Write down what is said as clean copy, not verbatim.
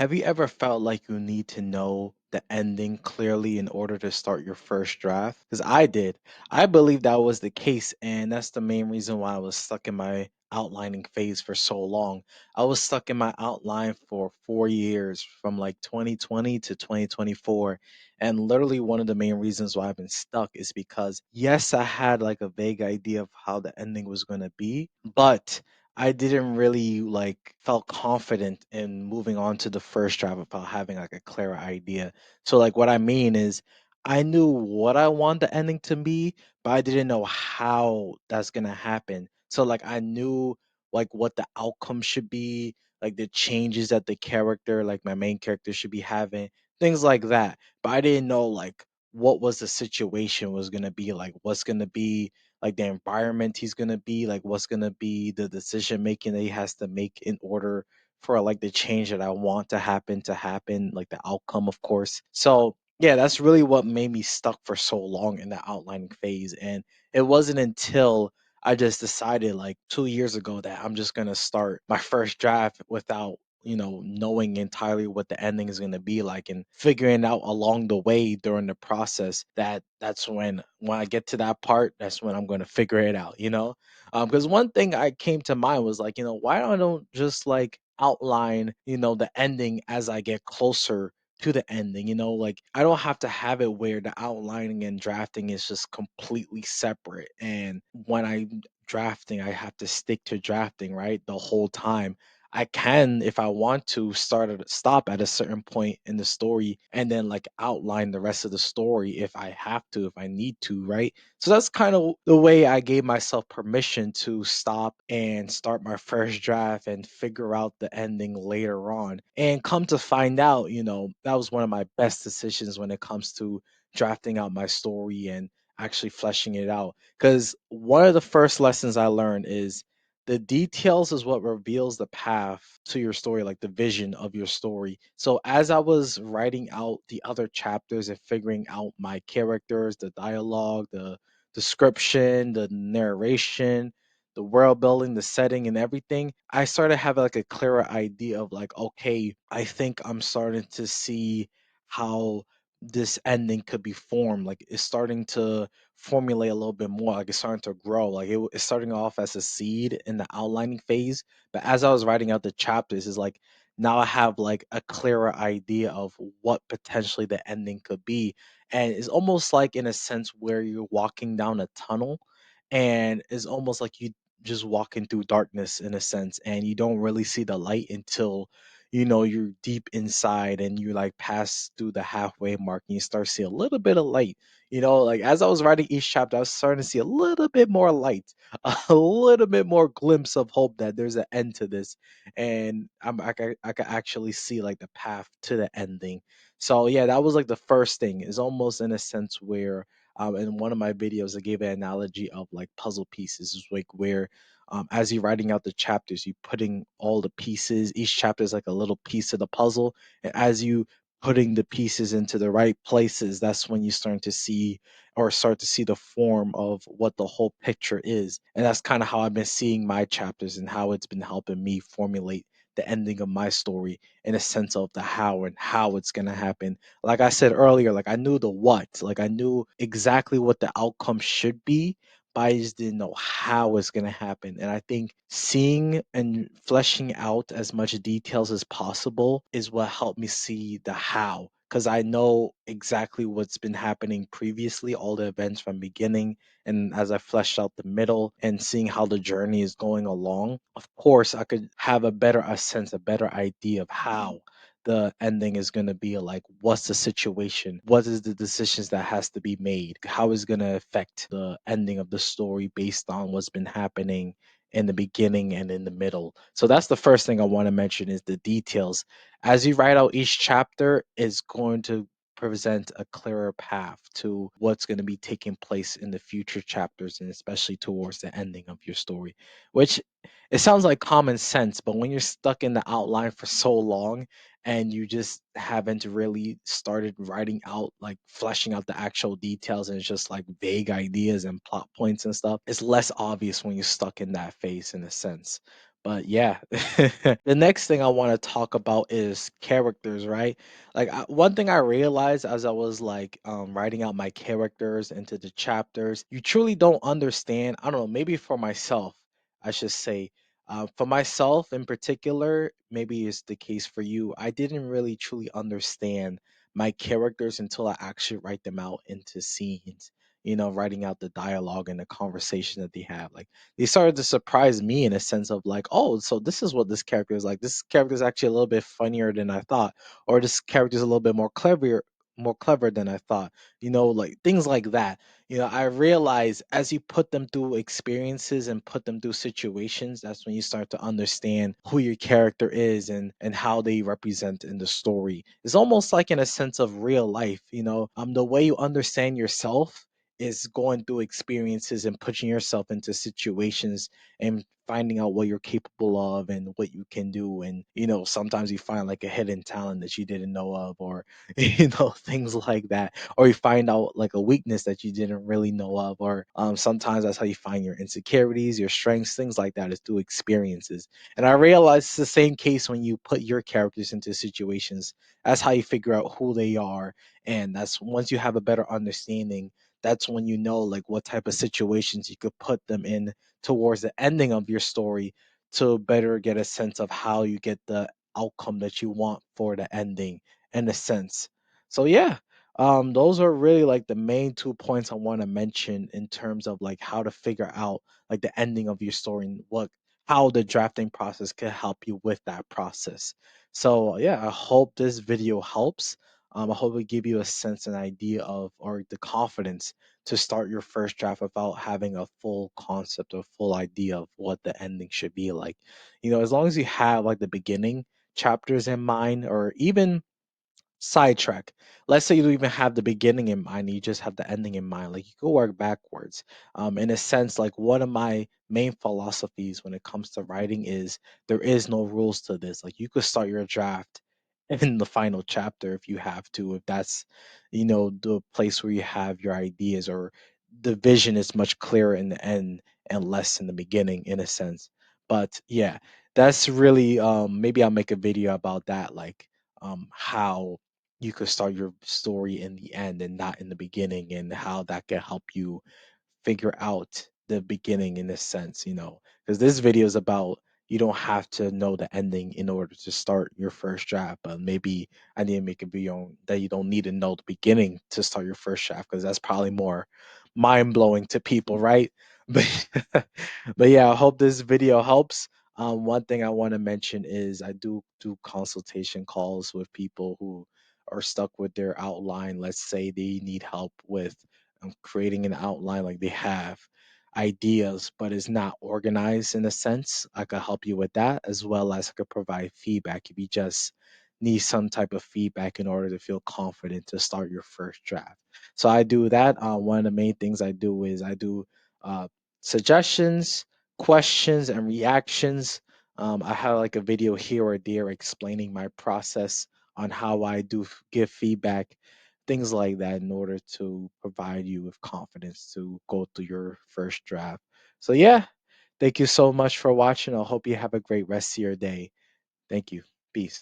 Have you ever felt like you need to know the ending clearly in order to start your first draft? Because I did. I believe that was the case, and that's the main reason why I was stuck in my outlining phase for so long. I was stuck in my outline for 4 years from like 2020 to 2024. And literally, one of the main reasons why I've been stuck is because, yes, I had like a vague idea of how the ending was going to be, but I didn't really like felt confident in moving on to the first draft without having like a clearer idea. So like what I mean is I knew what I want the ending to be, but I didn't know how that's gonna happen. So like I knew like what the outcome should be, like the changes that the character, like my main character should be having, things like that. But I didn't know like what was the situation was gonna be, like what's gonna be like the environment he's gonna be, like what's gonna be the decision making that he has to make in order for like the change that I want to happen, like the outcome, of course. So yeah, that's really what made me stuck for so long in the outlining phase. And it wasn't until I just decided like 2 years ago that I'm just gonna start my first draft without knowing entirely what the ending is going to be like and figuring out along the way during the process that's when I get to that part, that's when I'm going to figure it out. Because one thing I came to mind was like, why don't just like outline the ending as I get closer to the ending. Like I don't have to have it where the outlining and drafting is just completely separate, and when I'm drafting I have to stick to drafting, right, the whole time. I can, if I want to, stop at a certain point in the story and then like outline the rest of the story if I have to, if I need to, right? So that's kind of the way I gave myself permission to stop and start my first draft and figure out the ending later on. And come to find out, that was one of my best decisions when it comes to drafting out my story and actually fleshing it out. Because one of the first lessons I learned is the details is what reveals the path to your story, like the vision of your story. So as I was writing out the other chapters and figuring out my characters, the dialogue, the description, the narration, the world building, the setting and everything, I started having like a clearer idea of like, okay, I think I'm starting to see how this ending could be formed. Like it's starting to formulate a little bit more, like it's starting to grow, like it's starting off as a seed in the outlining phase, but as I was writing out the chapters is like now I have like a clearer idea of what potentially the ending could be. And it's almost like in a sense where you're walking down a tunnel, and it's almost like you just walking through darkness in a sense, and you don't really see the light until you're deep inside and you like pass through the halfway mark and you start to see a little bit of light. Like as I was writing each chapter, I was starting to see a little bit more light, a little bit more glimpse of hope that there's an end to this, and I could actually see like the path to the ending. So yeah, that was like the first thing. Is almost in a sense where in one of my videos I gave an analogy of like puzzle pieces, is like where as you're writing out the chapters, you putting all the pieces. Each chapter is like a little piece of the puzzle, and as you putting the pieces into the right places, that's when you start to see the form of what the whole picture is. And that's kind of how I've been seeing my chapters and how it's been helping me formulate the ending of my story in a sense of the how and how it's going to happen. Like I said earlier, like I knew the what, like I knew exactly what the outcome should be, but I just didn't know how it's gonna happen. And I think seeing and fleshing out as much details as possible is what helped me see the how. Because I know exactly what's been happening previously, all the events from beginning, and as I fleshed out the middle and seeing how the journey is going along, of course, I could have a sense, a better idea of how the ending is going to be, like what's the situation, what is the decisions that has to be made, how is going to affect the ending of the story based on what's been happening in the beginning and in the middle. So that's the first thing I want to mention, is the details. As you write out each chapter is going to present a clearer path to what's going to be taking place in the future chapters, and especially towards the ending of your story, which it sounds like common sense, but when you're stuck in the outline for so long and you just haven't really started writing out, like fleshing out the actual details, and it's just like vague ideas and plot points and stuff, it's less obvious when you're stuck in that phase in a sense. But yeah, the next thing I want to talk about is characters, right? One thing I realized as I was like writing out my characters into the chapters, you truly don't understand. I don't know, maybe for myself, I should say, for myself in particular, maybe it's the case for you. I didn't really truly understand my characters until I actually write them out into scenes. Writing out the dialogue and the conversation that they have. Like they started to surprise me in a sense of like, oh, so this is what this character is like. This character is actually a little bit funnier than I thought, or this character is a little bit more clever than I thought. Like things like that. I realize as you put them through experiences and put them through situations, that's when you start to understand who your character is and how they represent in the story. It's almost like in a sense of real life, the way you understand yourself is going through experiences and putting yourself into situations and finding out what you're capable of and what you can do. And sometimes you find like a hidden talent that you didn't know of, or things like that, or you find out like a weakness that you didn't really know of, or sometimes that's how you find your insecurities, your strengths, things like that, is through experiences. And I realize it's the same case when you put your characters into situations. That's how you figure out who they are, and that's once you have a better understanding, that's when you know like what type of situations you could put them in towards the ending of your story to better get a sense of how you get the outcome that you want for the ending in a sense. So yeah, those are really like the main 2 points I want to mention in terms of like how to figure out like the ending of your story and what how the drafting process can help you with that process. So yeah, I hope this video helps. I hope it give you a sense and idea of or the confidence to start your first draft without having a full concept or full idea of what the ending should be like. As long as you have like the beginning chapters in mind, or even sidetrack. Let's say you don't even have the beginning in mind, you just have the ending in mind. Like you could work backwards. In a sense, like one of my main philosophies when it comes to writing is there is no rules to this. Like you could start your draft in the final chapter if you have to, if that's, the place where you have your ideas, or the vision is much clearer in the end and less in the beginning, in a sense. But yeah, that's really maybe I'll make a video about that, like how you could start your story in the end and not in the beginning, and how that can help you figure out the beginning in this sense, because this video is about you don't have to know the ending in order to start your first draft, but maybe I need to make a video that you don't need to know the beginning to start your first draft, because that's probably more mind blowing to people, right? But but yeah, I hope this video helps. One thing I want to mention is I do consultation calls with people who are stuck with their outline. Let's say they need help with creating an outline, like they have ideas but it's not organized in a sense. I could help you with that, as well as I could provide feedback if you just need some type of feedback in order to feel confident to start your first draft. So I do that. One of the main things I do is I do uh, suggestions, questions, and reactions. I have like a video here or there explaining my process on how I do give feedback, things like that, in order to provide you with confidence to go through your first draft. So, yeah, thank you so much for watching. I hope you have a great rest of your day. Thank you. Peace.